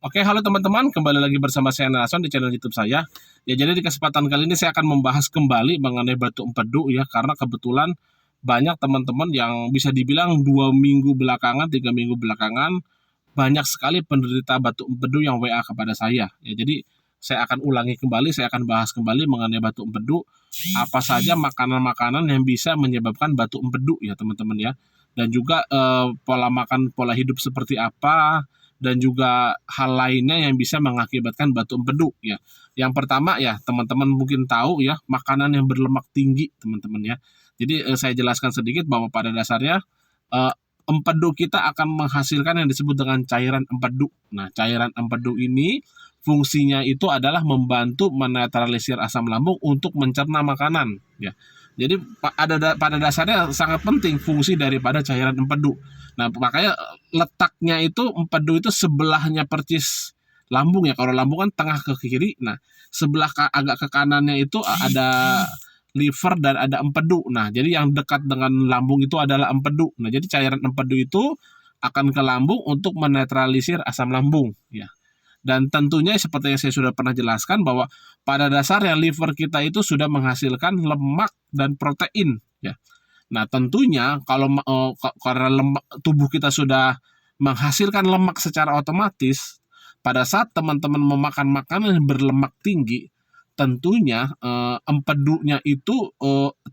Oke, halo teman-teman, kembali lagi bersama saya Nason di channel YouTube saya. Ya, jadi di kesempatan kali ini saya akan membahas kembali mengenai batu empedu ya, karena kebetulan banyak teman-teman yang bisa dibilang 2 minggu belakangan, 3 minggu belakangan banyak sekali penderita batu empedu yang WA kepada saya. Ya, jadi saya akan ulangi kembali, saya akan bahas kembali mengenai batu empedu, apa saja makanan-makanan yang bisa menyebabkan batu empedu ya teman-teman ya. Dan juga pola makan, pola hidup seperti apa, dan juga hal lainnya yang bisa mengakibatkan batu empedu ya. Yang pertama ya, teman-teman mungkin tahu ya, makanan yang berlemak tinggi, teman-teman ya. Jadi saya jelaskan sedikit bahwa pada dasarnya eh, empedu kita akan menghasilkan yang disebut dengan cairan empedu. Nah, cairan empedu ini fungsinya itu adalah membantu menetralisir asam lambung untuk mencerna makanan ya. Jadi pada dasarnya sangat penting fungsi daripada cairan empedu. Nah, makanya letaknya itu empedu itu sebelahnya percis lambung ya. Kalau lambung kan tengah ke kiri. Nah, sebelah agak ke kanannya itu ada liver dan ada empedu. Nah, jadi yang dekat dengan lambung itu adalah empedu. Nah, jadi cairan empedu itu akan ke lambung untuk menetralisir asam lambung ya. Dan tentunya seperti yang saya sudah pernah jelaskan bahwa pada dasarnya liver kita itu sudah menghasilkan lemak dan protein ya. Nah, tentunya kalau karena tubuh kita sudah menghasilkan lemak secara otomatis, pada saat teman-teman memakan makanan yang berlemak tinggi, tentunya empedunya itu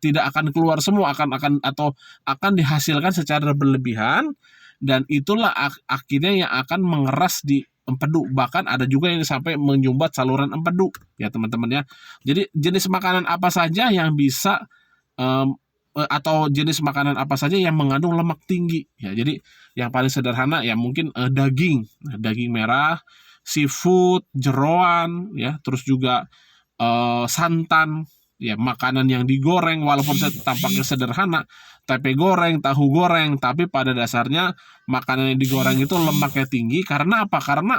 tidak akan keluar semua, akan dihasilkan secara berlebihan, dan itulah akhirnya yang akan mengeras di empedu. Bahkan ada juga yang sampai menyumbat saluran empedu ya teman-teman ya. Jadi jenis makanan apa saja yang bisa atau jenis makanan apa saja yang mengandung lemak tinggi ya. Jadi yang paling sederhana ya mungkin daging merah, seafood, jeroan ya, terus juga santan ya, makanan yang digoreng walaupun tampaknya sederhana, tempe goreng, tahu goreng, tapi pada dasarnya makanan yang digoreng itu lemaknya tinggi. Karena apa? Karena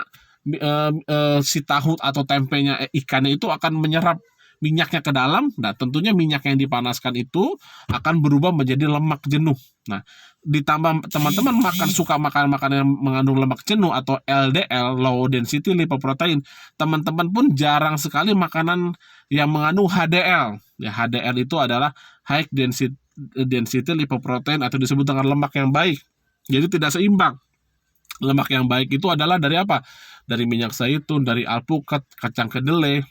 si tahu atau tempenya, ikannya itu akan menyerap minyaknya ke dalam. Nah, tentunya minyak yang dipanaskan itu akan berubah menjadi lemak jenuh. Nah, ditambah teman-teman suka makan makanan yang mengandung lemak jenuh atau LDL, low density lipoprotein, teman-teman pun jarang sekali makanan yang mengandung HDL. Ya, HDL itu adalah high density lipoprotein atau disebut dengan lemak yang baik. Jadi tidak seimbang. Lemak yang baik itu adalah dari apa? Dari minyak zaitun, dari alpukat, kacang kedelai.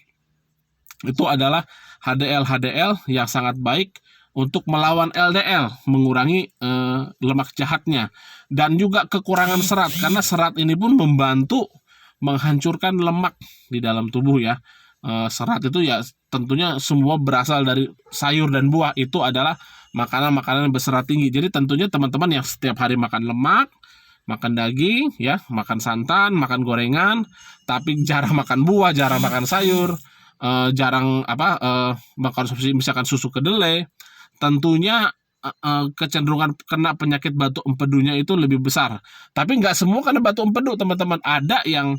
Itu adalah HDL yang sangat baik untuk melawan LDL, mengurangi lemak jahatnya, dan juga kekurangan serat, karena serat ini pun membantu menghancurkan lemak di dalam tubuh ya. Serat itu ya tentunya semua berasal dari sayur dan buah, itu adalah makanan-makanan berserat tinggi. Jadi tentunya teman-teman yang setiap hari makan lemak, makan daging ya, makan santan, makan gorengan, tapi jarang makan buah, jarang makan sayur, jarang mengkonsumsi misalkan susu kedelai, tentunya kecenderungan kena penyakit batu empedunya itu lebih besar. Tapi nggak semua kena batu empedu teman-teman. Ada yang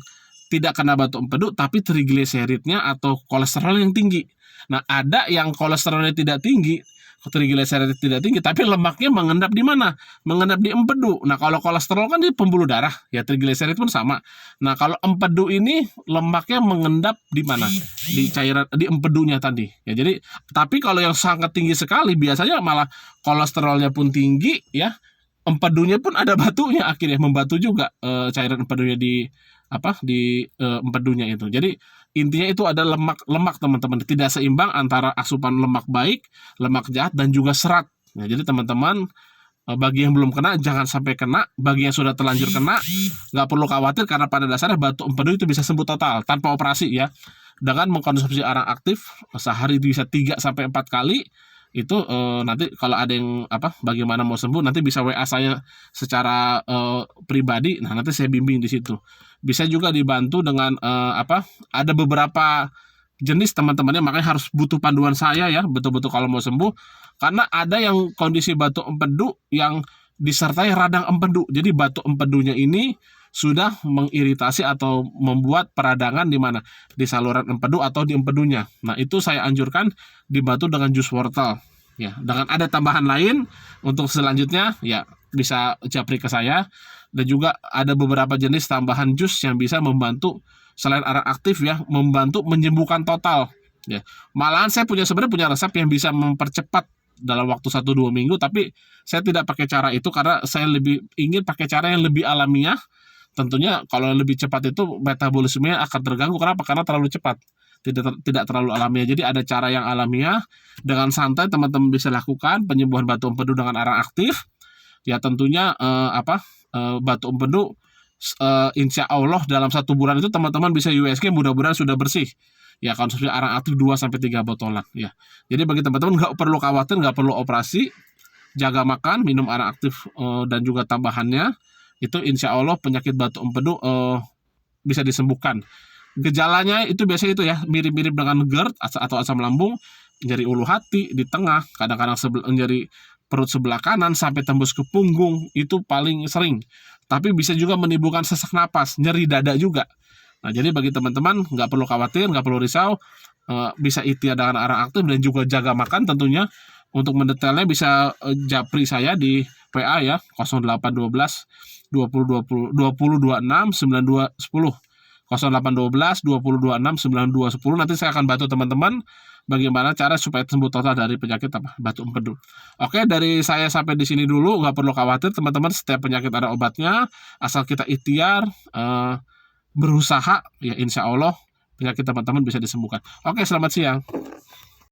tidak kena batu empedu tapi trigliseridnya atau kolesterol yang tinggi. Nah, ada yang kolesterolnya tidak tinggi, trigliserid tidak tinggi, tapi lemaknya mengendap di mana? Mengendap di empedu. Nah, kalau kolesterol kan di pembuluh darah, ya trigliserid pun sama. Nah, kalau empedu ini lemaknya mengendap di mana? Di cairan, di empedunya tadi. Ya, jadi tapi kalau yang sangat tinggi sekali biasanya malah kolesterolnya pun tinggi ya. Empedunya pun ada batunya, akhirnya membatu juga cairan empedunya di empedunya itu. Jadi intinya itu ada lemak teman-teman, tidak seimbang antara asupan lemak baik, lemak jahat, dan juga serat. Nah, jadi teman-teman, bagi yang belum kena jangan sampai kena, bagi yang sudah terlanjur kena nggak perlu khawatir, karena pada dasarnya batu empedu itu bisa sembuh total tanpa operasi ya, dengan mengkonsumsi arang aktif sehari bisa 3-4 kali. Itu nanti kalau ada yang bagaimana mau sembuh, nanti bisa WA saya secara pribadi. Nah, nanti saya bimbing di situ. Bisa juga dibantu dengan ada beberapa jenis teman-temannya, makanya harus butuh panduan saya ya, betul-betul kalau mau sembuh. Karena ada yang kondisi batu empedu yang disertai radang empedu. Jadi batu empedunya ini sudah mengiritasi atau membuat peradangan di mana? Di saluran empedu atau di empedunya. Nah, itu saya anjurkan dibantu dengan jus wortel. Ya, dengan ada tambahan lain untuk selanjutnya ya bisa japri ke saya. Dan juga ada beberapa jenis tambahan jus yang bisa membantu selain arang aktif ya, membantu menyembuhkan total. Ya, malahan saya sebenarnya punya resep yang bisa mempercepat dalam waktu 1-2 minggu, tapi saya tidak pakai cara itu karena saya lebih ingin pakai cara yang lebih alamiah. Tentunya kalau lebih cepat itu metabolismenya akan terganggu. Kenapa? Karena terlalu cepat. Tidak terlalu alamiah. Jadi ada cara yang alamiah, dengan santai teman-teman bisa lakukan penyembuhan batu empedu dengan arang aktif. Ya tentunya batu empedu insya Allah dalam 1 bulan itu teman-teman bisa USG, mudah-mudahan sudah bersih. Ya konsumsi arang aktif 2-3 botolan ya. Jadi bagi teman-teman nggak perlu khawatir, nggak perlu operasi, jaga makan, minum arang aktif dan juga tambahannya, itu insya Allah penyakit batu empedu bisa disembuhkan. Gejalanya itu biasanya itu ya, mirip-mirip dengan GERD atau asam lambung, nyeri ulu hati di tengah, kadang-kadang nyeri perut sebelah kanan sampai tembus ke punggung, itu paling sering. Tapi bisa juga menimbulkan sesak napas, nyeri dada juga. Nah, jadi bagi teman-teman nggak perlu khawatir, nggak perlu risau, bisa ikhtiar dengan arang aktif dan juga jaga makan tentunya. Untuk mendetailnya bisa japri saya di PA ya, 0812 20 20 20 26 92 10. 0812 20 26 92 10. Nanti saya akan bantu teman-teman bagaimana cara supaya sembuh total dari penyakit batu empedu. Oke, dari saya sampai di sini dulu, nggak perlu khawatir teman-teman, setiap penyakit ada obatnya, asal kita ikhtiar, berusaha, ya insya Allah penyakit teman-teman bisa disembuhkan. Oke, selamat siang.